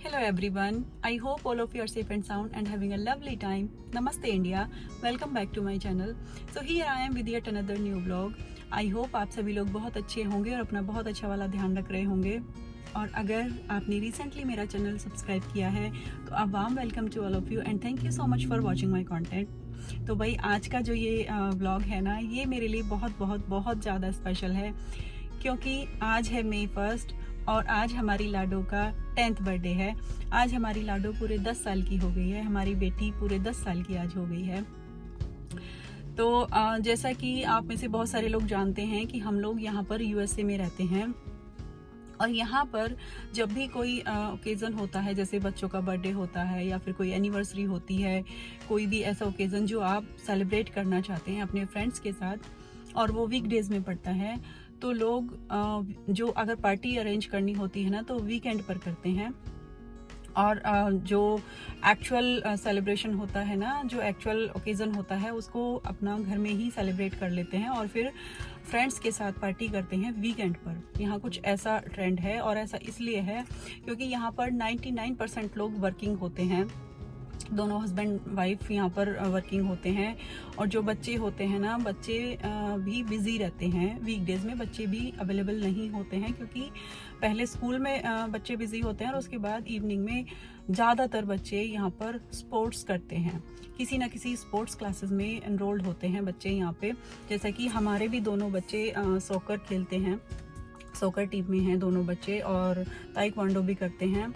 Hello everyone. I hope all of you are safe and sound and having a lovely time. Namaste India. Welcome back to my channel. So here I am with yet another new vlog. I hope आप सभी लोग बहुत अच्छे होंगे और अपना बहुत अच्छा वाला ध्यान रख रहे होंगे। और अगर आपने रिसेंटली मेरा चैनल सब्सक्राइब किया है तो a warm welcome to all of you and thank you so much for watching my content. तो भाई आज का जो ये व्लॉग है ना, ये मेरे लिए बहुत बहुत बहुत ज़्यादा स्पेशल है क्योंकि आज है May 1 और आज हमारी लाडो का 10th बर्थडे है। आज हमारी लाडो पूरे 10 साल की हो गई है, हमारी बेटी पूरे 10 साल की आज हो गई है। तो जैसा कि आप में से बहुत सारे लोग जानते हैं कि हम लोग यहाँ पर यूएसए में रहते हैं और यहाँ पर जब भी कोई ओकेज़न होता है, जैसे बच्चों का बर्थडे होता है या फिर कोई एनिवर्सरी होती है, कोई भी ऐसा ओकेज़न जो आप सेलिब्रेट करना चाहते हैं अपने फ्रेंड्स के साथ और वो वीकडेज में पड़ता है, तो लोग जो अगर पार्टी अरेंज करनी होती है ना तो वीकेंड पर करते हैं। और जो एक्चुअल सेलिब्रेशन होता है ना, जो एक्चुअल ओकेज़न होता है उसको अपना घर में ही सेलिब्रेट कर लेते हैं और फिर फ्रेंड्स के साथ पार्टी करते हैं वीकेंड पर। यहाँ कुछ ऐसा ट्रेंड है और ऐसा इसलिए है क्योंकि यहाँ पर 99% लोग वर्किंग होते हैं, दोनों हस्बैंड वाइफ यहाँ पर वर्किंग होते हैं और जो बच्चे होते हैं ना, बच्चे भी बिजी रहते हैं। वीकडेज में बच्चे भी अवेलेबल नहीं होते हैं क्योंकि पहले स्कूल में बच्चे बिजी होते हैं और उसके बाद इवनिंग में ज़्यादातर बच्चे यहाँ पर स्पोर्ट्स करते हैं, किसी ना किसी स्पोर्ट्स क्लासेस में एनरोल्ड होते हैं बच्चे यहाँ पे। जैसा कि हमारे भी दोनों बच्चे सॉकर खेलते हैं, सॉकर टीम में हैं दोनों बच्चे और ताइक्वांडो भी करते हैं।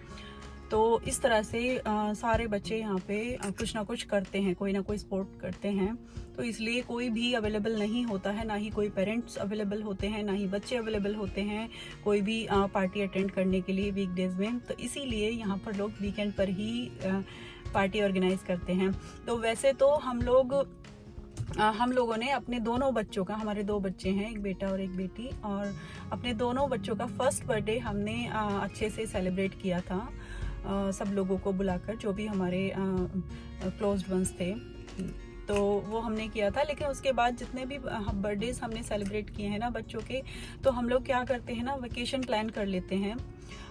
तो इस तरह से सारे बच्चे यहाँ पे कुछ ना कुछ करते हैं, कोई ना कोई स्पोर्ट करते हैं। तो इसलिए कोई भी अवेलेबल नहीं होता है, ना ही कोई पेरेंट्स अवेलेबल होते हैं, ना ही बच्चे अवेलेबल होते हैं कोई भी पार्टी अटेंड करने के लिए वीकडेज में। तो इसीलिए यहाँ पर लोग वीकेंड पर ही पार्टी ऑर्गेनाइज करते हैं। तो वैसे तो हम लोगों ने अपने दोनों बच्चों का, हमारे 2 बच्चे हैं, एक बेटा और एक बेटी, और अपने दोनों बच्चों का फर्स्ट बर्थडे हमने अच्छे से सेलिब्रेट किया था, सब लोगों को बुलाकर, जो भी हमारे क्लोज्ड वंस थे, तो वो हमने किया था। लेकिन उसके बाद जितने भी बर्थडेज हमने सेलिब्रेट किए हैं ना बच्चों के, तो हम लोग क्या करते हैं ना, वेकेशन प्लान कर लेते हैं,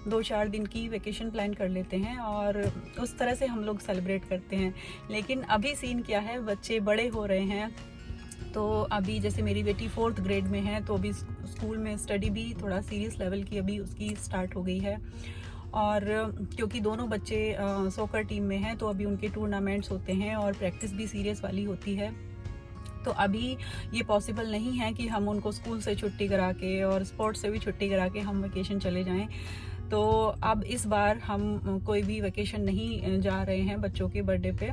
2-4 दिन की वेकेशन प्लान कर लेते हैं और उस तरह से हम लोग सेलिब्रेट करते हैं। लेकिन अभी सीन क्या है, बच्चे बड़े हो रहे हैं, तो अभी जैसे मेरी बेटी 4th ग्रेड में है, तो अभी स्कूल में स्टडी भी थोड़ा सीरियस लेवल की अभी उसकी स्टार्ट हो गई है। और क्योंकि दोनों बच्चे सॉकर टीम में हैं, तो अभी उनके टूर्नामेंट्स होते हैं और प्रैक्टिस भी सीरियस वाली होती है। तो अभी ये पॉसिबल नहीं है कि हम उनको स्कूल से छुट्टी करा के और स्पोर्ट्स से भी छुट्टी करा के हम वेकेशन चले जाएं। तो अब इस बार हम कोई भी वेकेशन नहीं जा रहे हैं बच्चों के बर्थडे पे।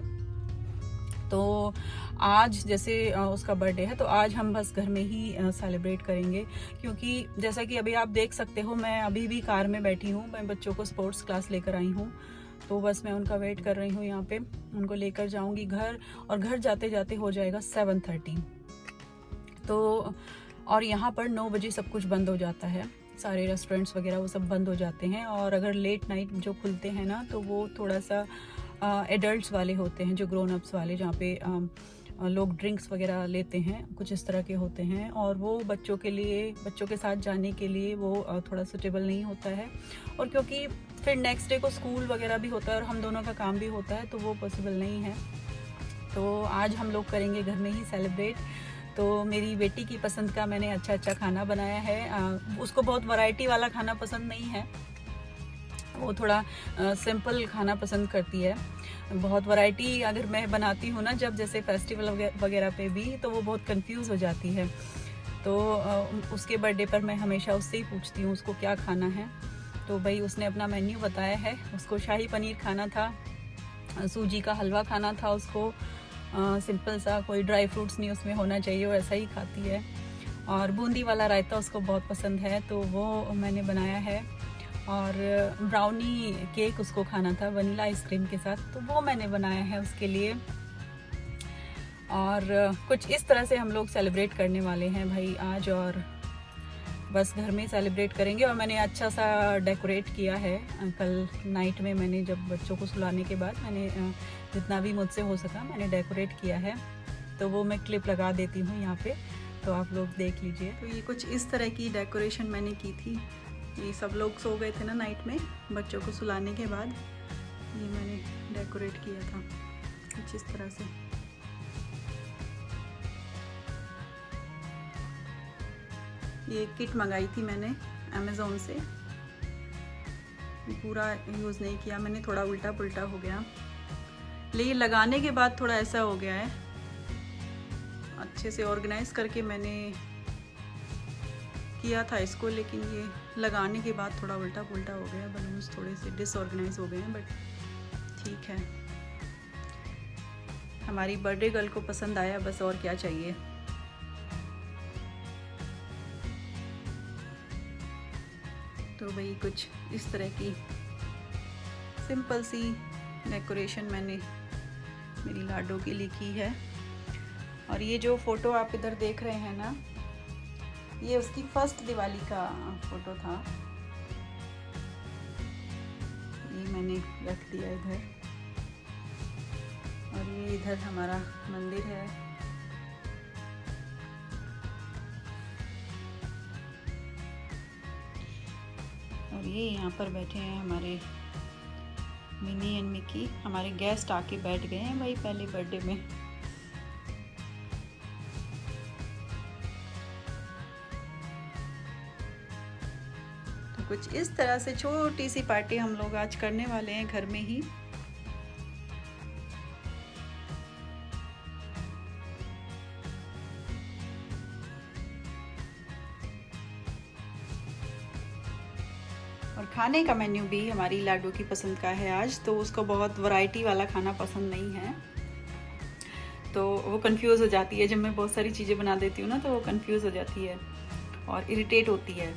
तो आज जैसे उसका बर्थडे है, तो आज हम बस घर में ही सेलिब्रेट करेंगे, क्योंकि जैसा कि अभी आप देख सकते हो, मैं अभी भी कार में बैठी हूँ, मैं बच्चों को स्पोर्ट्स क्लास लेकर आई हूँ। तो बस मैं उनका वेट कर रही हूँ यहाँ पे, उनको लेकर जाऊँगी घर, और घर जाते जाते हो जाएगा 7:30। तो और यहाँ पर 9 बजे सब कुछ बंद हो जाता है, सारे रेस्टोरेंट्स वगैरह वो सब बंद हो जाते हैं। और अगर लेट नाइट जो खुलते हैं ना, तो वो थोड़ा सा एडल्ट्स वाले होते हैं, जो ग्रोन अप्स वाले, जहाँ पे लोग ड्रिंक्स वगैरह लेते हैं, कुछ इस तरह के होते हैं। और वो बच्चों के साथ जाने के लिए वो थोड़ा सुटेबल नहीं होता है। और क्योंकि फिर नेक्स्ट डे को स्कूल वगैरह भी होता है और हम दोनों का काम भी होता है, तो वो पॉसिबल नहीं है। तो आज हम लोग करेंगे घर में ही सेलिब्रेट। तो मेरी बेटी की पसंद का मैंने अच्छा खाना बनाया है। उसको बहुत वैरायटी वाला खाना पसंद नहीं है, वो थोड़ा सिंपल खाना पसंद करती है। बहुत वैरायटी अगर मैं बनाती हूँ ना, जब जैसे फेस्टिवल वगैरह पे भी, तो वो बहुत कंफ्यूज हो जाती है। तो उसके बर्थडे पर मैं हमेशा उससे ही पूछती हूँ उसको क्या खाना है। तो भाई उसने अपना मेन्यू बताया है, उसको शाही पनीर खाना था, सूजी का हलवा खाना था उसको, सिंपल सा, कोई ड्राई फ्रूट्स नहीं उसमें होना चाहिए, वो ऐसा ही खाती है। और बूंदी वाला रायता उसको बहुत पसंद है, तो वो मैंने बनाया है। और ब्राउनी केक उसको खाना था वनीला आइसक्रीम के साथ, तो वो मैंने बनाया है उसके लिए। और कुछ इस तरह से हम लोग सेलिब्रेट करने वाले हैं भाई आज, और बस घर में सेलिब्रेट करेंगे। और मैंने अच्छा सा डेकोरेट किया है, कल नाइट में मैंने जब बच्चों को सुलाने के बाद मैंने जितना भी मुझसे हो सका मैंने डेकोरेट किया है। तो वो मैं क्लिप लगा देती हूँ यहाँ पे, तो आप लोग देख लीजिए। तो ये कुछ इस तरह की डेकोरेशन मैंने की थी, ये सब लोग सो गए थे ना नाइट में, बच्चों को सुलाने के बाद ये मैंने डेकोरेट किया था कुछ इस तरह से। ये किट मंगाई थी मैंने अमेज़ोन से, पूरा यूज़ नहीं किया मैंने, थोड़ा उल्टा पुल्टा हो गया, लेकिन लगाने के बाद थोड़ा ऐसा हो गया है, अच्छे से ऑर्गेनाइज करके मैंने किया था इसको, लेकिन ये लगाने के बाद थोड़ा उल्टा पुल्टा हो गया, बलून्स थोड़े से डिसऑर्गेनाइज हो गए हैं, बट ठीक है। हमारी बर्थडे गर्ल को पसंद आया, बस और क्या चाहिए। तो भाई कुछ इस तरह की सिंपल सी डेकोरेशन मैंने मेरी लाडो के लिए की है। और ये जो फ़ोटो आप इधर देख रहे हैं ना, ये उसकी फर्स्ट दिवाली का फ़ोटो था, ये मैंने रख दिया इधर। और ये इधर हमारा मंदिर है, और ये यहाँ पर बैठे हैं हमारे मिनी एंड मिकी, हमारे गेस्ट आके बैठ गए हैं भाई पहले बर्थडे में। तो कुछ इस तरह से छोटी सी पार्टी हम लोग आज करने वाले हैं घर में ही। और खाने का मेन्यू भी हमारी लाडो की पसंद का है आज, तो उसको बहुत वैरायटी वाला खाना पसंद नहीं है, तो वो कंफ्यूज हो जाती है जब मैं बहुत सारी चीज़ें बना देती हूँ ना, तो वो कंफ्यूज हो जाती है और इरिटेट होती है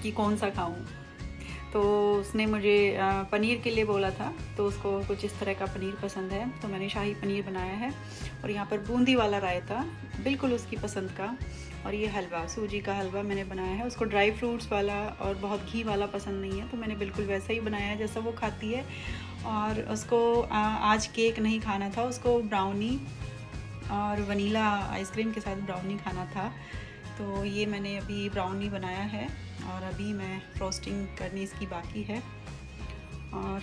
कि कौन सा खाऊं। तो उसने मुझे पनीर के लिए बोला था, तो उसको कुछ इस तरह का पनीर पसंद है, तो मैंने शाही पनीर बनाया है। और यहाँ पर बूंदी वाला रायता बिल्कुल उसकी पसंद का, और ये हलवा, सूजी का हलवा मैंने बनाया है। उसको ड्राई फ्रूट्स वाला और बहुत घी वाला पसंद नहीं है, तो मैंने बिल्कुल वैसा ही बनाया है जैसा वो खाती है। और उसको आज केक नहीं खाना था, उसको ब्राउनी और वनीला आइसक्रीम के साथ ब्राउनी खाना था। तो ये मैंने अभी ब्राउनी बनाया है और अभी मैं फ्रोस्टिंग करनी इसकी बाकी है। और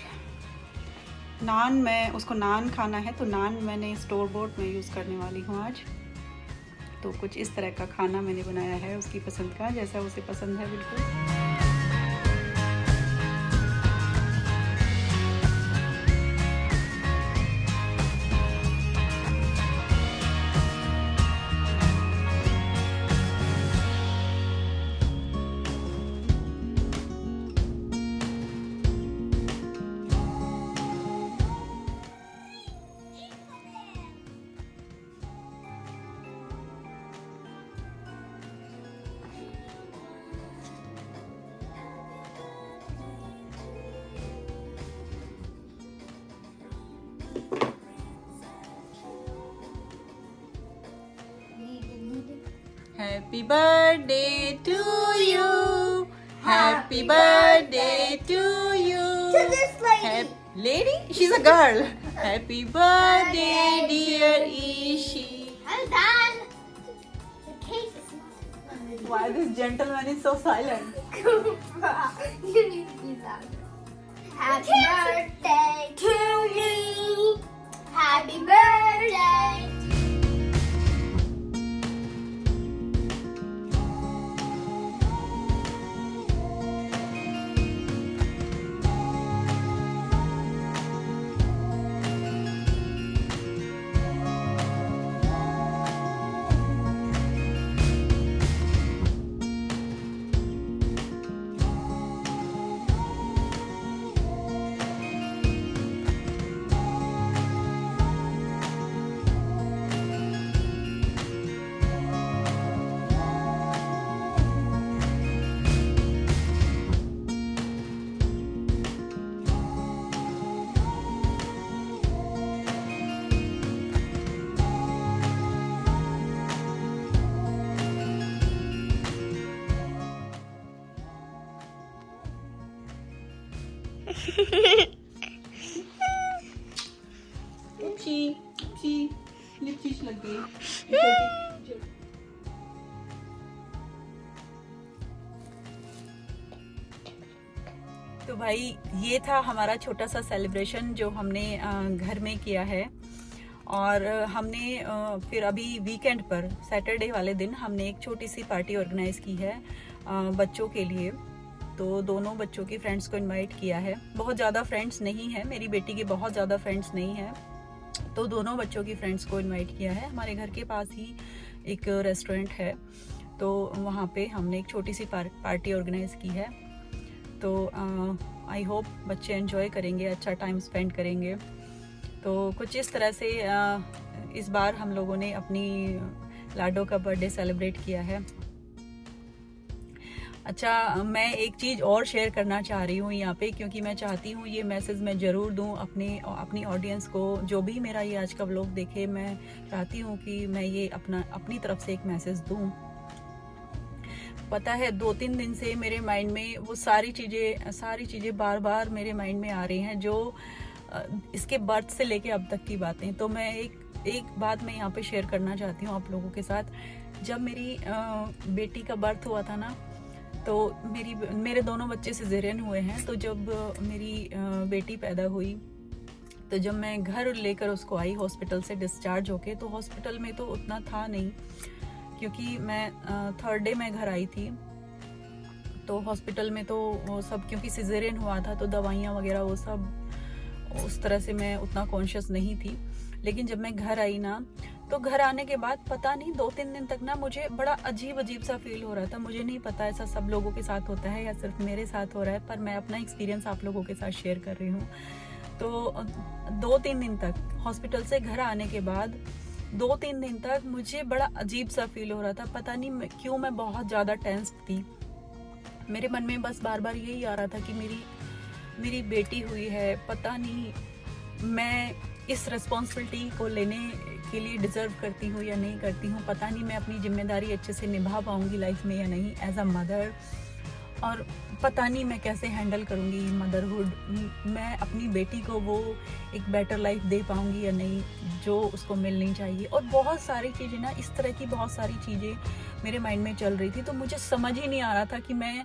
नान, मैं उसको नान खाना है, तो नान मैंने स्टोर बोर्ड में यूज़ करने वाली हूँ आज। तो कुछ इस तरह का खाना मैंने बनाया है उसकी पसंद का, जैसा उसे पसंद है बिल्कुल। Happy birthday to you. Happy birthday to you. To this lady. Lady? She's a girl. Happy birthday, dear Ishi. I'm done. The cake is not. Why this gentleman is so silent? You need to be loud. Happy birthday to you. Happy birthday. Oopsie, oopsie, lipstick लग गई। तो भाई ये था हमारा छोटा सा celebration जो हमने घर में किया है। और हमने फिर अभी वीकेंड पर सैटरडे वाले दिन हमने एक छोटी सी पार्टी ऑर्गेनाइज की है बच्चों के लिए। तो दोनों बच्चों की फ्रेंड्स को इनवाइट किया है। बहुत ज़्यादा फ्रेंड्स नहीं है, मेरी बेटी के बहुत ज़्यादा फ्रेंड्स नहीं हैं, तो दोनों बच्चों की फ्रेंड्स को इनवाइट किया है। हमारे घर के पास ही एक रेस्टोरेंट है, तो वहाँ पे हमने एक छोटी सी पार्टी ऑर्गेनाइज की है। तो आई होप बच्चे एंजॉय करेंगे, अच्छा टाइम स्पेंड करेंगे। तो कुछ इस तरह से इस बार हम लोगों ने अपनी लाडो का बर्थडे सेलिब्रेट किया है। अच्छा, मैं एक चीज़ और शेयर करना चाह रही हूँ यहाँ पे, क्योंकि मैं चाहती हूँ ये मैसेज मैं ज़रूर दूँ अपनी ऑडियंस को। जो भी मेरा ये आज का व्लॉग देखे, मैं चाहती हूँ कि मैं ये अपनी तरफ से एक मैसेज दूँ। पता है 2-3 दिन से मेरे माइंड में वो सारी चीज़ें बार बार मेरे माइंड में आ रही हैं, जो इसके बर्थ से लेके अब तक की बातें। तो मैं एक बात मैं यहाँ पे शेयर करना चाहती हूँ आप लोगों के साथ। जब मेरी बेटी का बर्थ हुआ था ना, तो मेरे दोनों बच्चे सिजेरियन हुए हैं। तो जब मेरी बेटी पैदा हुई, तो जब मैं घर लेकर उसको आई हॉस्पिटल से डिस्चार्ज होके, तो हॉस्पिटल में तो उतना था नहीं, क्योंकि मैं थर्ड डे में घर आई थी। तो हॉस्पिटल में तो वो सब, क्योंकि सिजेरियन हुआ था तो दवाइयाँ वगैरह वो सब उस तरह से मैं उतना कॉन्शियस नहीं थी। लेकिन जब मैं घर आई ना, तो घर आने के बाद पता नहीं 2-3 दिन तक ना मुझे बड़ा अजीब सा फील हो रहा था। मुझे नहीं पता ऐसा सब लोगों के साथ होता है या सिर्फ मेरे साथ हो रहा है, पर मैं अपना एक्सपीरियंस आप लोगों के साथ शेयर कर रही हूँ। तो 2-3 दिन तक हॉस्पिटल से घर आने के बाद 2-3 दिन तक मुझे बड़ा अजीब सा फील हो रहा था। पता नहीं क्यों मैं बहुत ज़्यादा टेंस थी। मेरे मन में बस बार बार यही आ रहा था कि मेरी बेटी हुई है, पता नहीं मैं इस रिस्पॉन्सिबिलिटी को लेने के लिए डिज़र्व करती हूँ या नहीं करती हूँ। पता नहीं मैं अपनी जिम्मेदारी अच्छे से निभा पाऊँगी लाइफ में या नहीं एज अ मदर, और पता नहीं मैं कैसे हैंडल करूँगी मदरहुड। मैं अपनी बेटी को वो एक बेटर लाइफ दे पाऊँगी या नहीं जो उसको मिलनी चाहिए। और बहुत सारी चीज़ें ना, इस तरह की बहुत सारी चीज़ें मेरे माइंड में चल रही थी। तो मुझे समझ ही नहीं आ रहा था कि मैं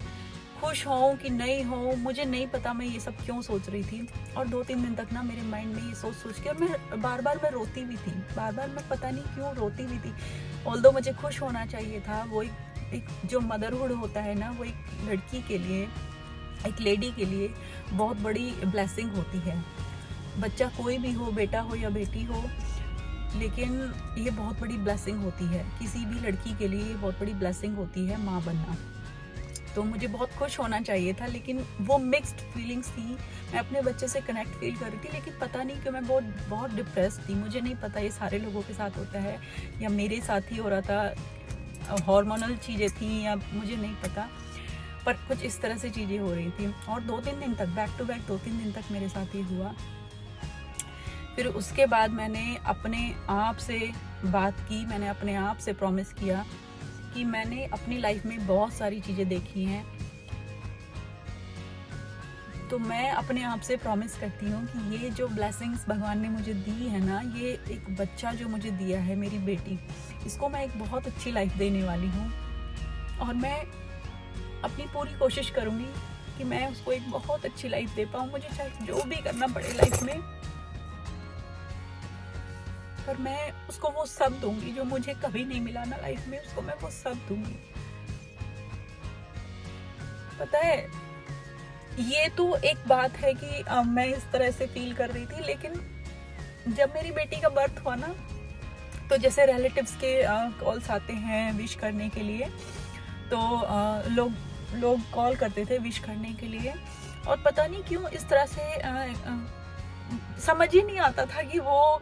खुश हूँ कि नहीं हूँ, मुझे नहीं पता मैं ये सब क्यों सोच रही थी। और 2-3 दिन तक ना मेरे माइंड में ये सोच के, और मैं बार बार रोती भी थी। बार बार मैं पता नहीं क्यों रोती भी थी। ऑल्दो मुझे खुश होना चाहिए था। वो एक जो मदरहुड होता है ना, वो एक लड़की के लिए, एक लेडी के लिए बहुत बड़ी ब्लेसिंग होती है। बच्चा कोई भी हो, बेटा हो या बेटी हो, लेकिन ये बहुत बड़ी ब्लेसिंग होती है। किसी भी लड़की के लिए बहुत बड़ी ब्लेसिंग होती है माँ बनना। तो मुझे बहुत खुश होना चाहिए था, लेकिन वो मिक्स्ड फीलिंग्स थी। मैं अपने बच्चे से कनेक्ट फील कर रही थी, लेकिन पता नहीं क्यों मैं बहुत डिप्रेस थी। मुझे नहीं पता ये सारे लोगों के साथ होता है या मेरे साथ ही हो रहा था, हार्मोनल चीज़ें थी या मुझे नहीं पता, पर कुछ इस तरह से चीज़ें हो रही थी। और 2-3 दिन तक बैक टू बैक 2-3 दिन तक मेरे साथ ये हुआ। फिर उसके बाद मैंने अपने आप से बात की, मैंने अपने आप से प्रॉमिस किया कि मैंने अपनी लाइफ में बहुत सारी चीज़ें देखी हैं। तो मैं अपने आप से प्रॉमिस करती हूँ कि ये जो ब्लेसिंग्स भगवान ने मुझे दी है ना, ये एक बच्चा जो मुझे दिया है, मेरी बेटी, इसको मैं एक बहुत अच्छी लाइफ देने वाली हूँ। और मैं अपनी पूरी कोशिश करूँगी कि मैं उसको एक बहुत अच्छी लाइफ दे पाऊँ। मुझे चाहे जो भी करना पड़े लाइफ में, पर मैं उसको वो सब दूंगी जो मुझे कभी नहीं मिला ना लाइफ में। उसको मैं वो सब दूंगी। पता है, ये तो एक बात है कि मैं इस तरह से फील कर रही थी, लेकिन जब मेरी बेटी का बर्थ हुआ ना, तो जैसे रिलेटिव्स के कॉल्स आते हैं विश करने के लिए, तो लोग कॉल करते थे विश करने के लिए। और पता नहीं क्यों इस तरह से समझ ही नहीं आता था कि वो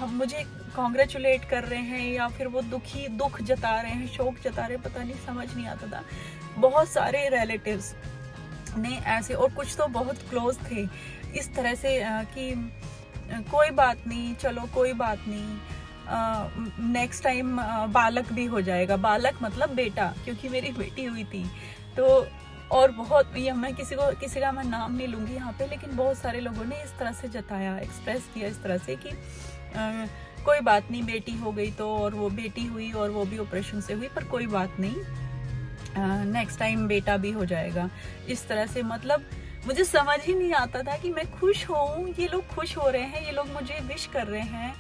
मुझे कॉन्ग्रेचुलेट कर रहे हैं या फिर वो दुख जता रहे हैं, शोक जता रहे हैं, पता नहीं, समझ नहीं आता था। बहुत सारे रिलेटिव्स ने ऐसे, और कुछ तो बहुत क्लोज थे, इस तरह से कि कोई बात नहीं, चलो कोई बात नहीं, नेक्स्ट टाइम बालक भी हो जाएगा। बालक मतलब बेटा, क्योंकि मेरी बेटी हुई थी। तो और बहुत, ये मैं किसी का मैं नाम नहीं लूँगी यहाँ पे, लेकिन बहुत सारे लोगों ने इस तरह से जताया, एक्सप्रेस किया इस तरह से कि कोई बात नहीं, बेटी हो गई तो, और वो बेटी हुई और वो भी ऑपरेशन से हुई, पर कोई बात नहीं, नेक्स्ट टाइम बेटा भी हो जाएगा। इस तरह से मतलब मुझे समझ ही नहीं आता था कि मैं खुश हूँ, ये लोग खुश हो रहे हैं, ये लोग मुझे विश कर रहे हैं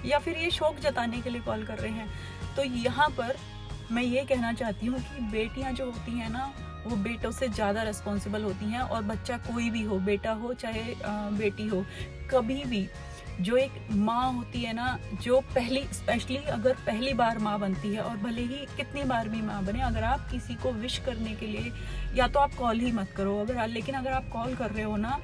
या फिर ये शौक जताने के लिए कॉल कर रहे हैं। तो यहाँ पर मैं ये कहना चाहती हूँ कि बेटियाँ जो होती हैं ना, वो बेटों से ज़्यादा रिस्पॉन्सिबल होती हैं। और बच्चा कोई भी हो, बेटा हो चाहे बेटी हो, कभी भी जो एक माँ होती है ना, जो पहली, स्पेशली अगर पहली बार माँ बनती है, और भले ही कितनी बार भी माँ बने, अगर आप किसी को विश करने के लिए, या तो आप कॉल ही मत करो, लेकिन अगर आप कॉल कर रहे हो ना,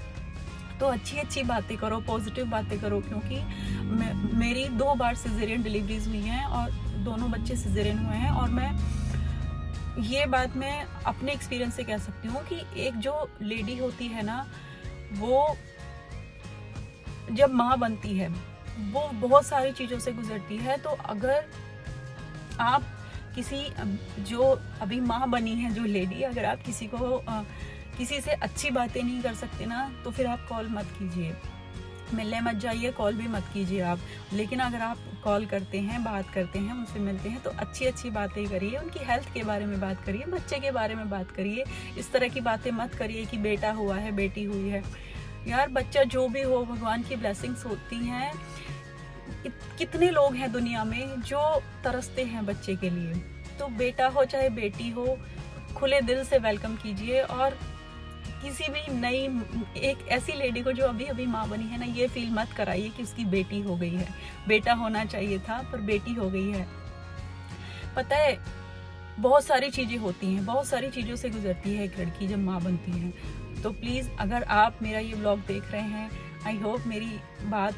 तो अच्छी अच्छी बातें करो, पॉजिटिव बातें करो। क्योंकि मेरी 2 बार सिजेरियन डिलीवरीज हुई हैं और दोनों बच्चे सिजेरियन हुए हैं, और मैं ये बात मैं अपने एक्सपीरियंस से कह सकती हूँ कि एक जो लेडी होती है ना, वो जब माँ बनती है, वो बहुत सारी चीज़ों से गुजरती है। तो अगर आप किसी, जो अभी माँ बनी है जो लेडी, अगर आप किसी से अच्छी बातें नहीं कर सकते ना, तो फिर आप कॉल मत कीजिए, मिलने मत जाइए, कॉल भी मत कीजिए आप। लेकिन अगर आप कॉल करते हैं, बात करते हैं, उनसे मिलते हैं, तो अच्छी अच्छी बातें करिए, उनकी हेल्थ के बारे में बात करिए, बच्चे के बारे में बात करिए। इस तरह की बातें मत करिए कि बेटा हुआ है, बेटी हुई है। यार बच्चा जो भी हो, भगवान की ब्लेसिंग्स होती हैं। कितने लोग हैं दुनिया में जो तरसते हैं बच्चे के लिए। तो बेटा हो चाहे बेटी हो, खुले दिल से वेलकम कीजिए। और किसी भी नई, एक ऐसी लेडी को जो अभी अभी माँ बनी है ना, ये फील मत कराइए कि उसकी बेटी हो गई है। बेटा होना चाहिए था पर बेटी हो गई है। पता है, बहुत सारी चीज़ें होती हैं, बहुत सारी चीज़ों से गुजरती है एक लड़की जब माँ बनती है। तो प्लीज़, अगर आप मेरा ये व्लॉग देख रहे हैं, आई होप मेरी बात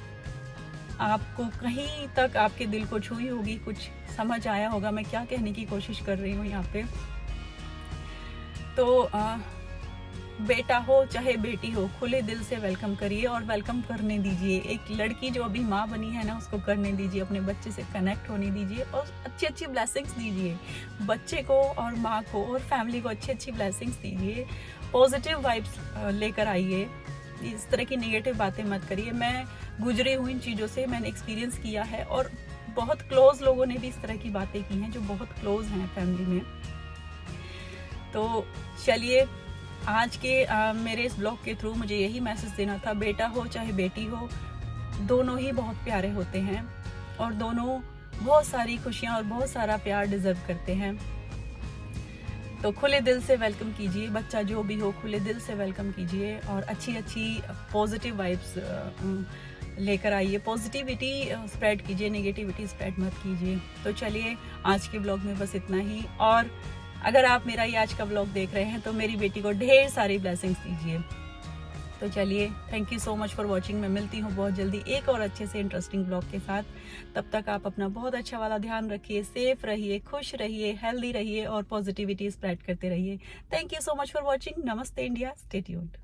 आपको कहीं तक आपके दिल को छुई होगी, कुछ समझ आया होगा मैं क्या कहने की कोशिश कर रही हूँ यहाँ पे। तो बेटा हो चाहे बेटी हो, खुले दिल से वेलकम करिए और वेलकम करने दीजिए। एक लड़की जो अभी माँ बनी है ना, उसको करने दीजिए, अपने बच्चे से कनेक्ट होने दीजिए और अच्छी अच्छी ब्लेसिंग्स दीजिए बच्चे को और माँ को और फैमिली को। अच्छी अच्छी ब्लेसिंग्स दीजिए, पॉजिटिव वाइब्स लेकर आइए, इस तरह की नेगेटिव बातें मत करिए। मैं गुजरी हुई इन चीज़ों से, मैंने एक्सपीरियंस किया है, और बहुत क्लोज लोगों ने भी इस तरह की बातें की हैं जो बहुत क्लोज हैं फैमिली में। तो चलिए, आज के मेरे इस ब्लॉग के थ्रू मुझे यही मैसेज देना था, बेटा हो चाहे बेटी हो, दोनों ही बहुत प्यारे होते हैं और दोनों बहुत सारी खुशियाँ और बहुत सारा प्यार डिजर्व करते हैं। तो खुले दिल से वेलकम कीजिए, बच्चा जो भी हो खुले दिल से वेलकम कीजिए और अच्छी अच्छी पॉजिटिव वाइब्स लेकर आइए, पॉजिटिविटी स्प्रेड कीजिए, नेगेटिविटी स्प्रेड मत कीजिए। तो चलिए, आज के ब्लॉग में बस इतना ही। और अगर आप मेरा ये आज का ब्लॉग देख रहे हैं तो मेरी बेटी को ढेर सारी ब्लेसिंग्स दीजिए। तो चलिए, thank you so much for watching. मैं मिलती हूँ बहुत जल्दी एक और अच्छे से इंटरेस्टिंग ब्लॉग के साथ। तब तक आप अपना बहुत अच्छा वाला ध्यान रखिए, सेफ रहिए, खुश रहिए, हेल्दी रहिए और पॉजिटिविटी स्प्रेड करते रहिए। Thank you so much for watching. नमस्ते इंडिया, स्टे ट्यून्ड।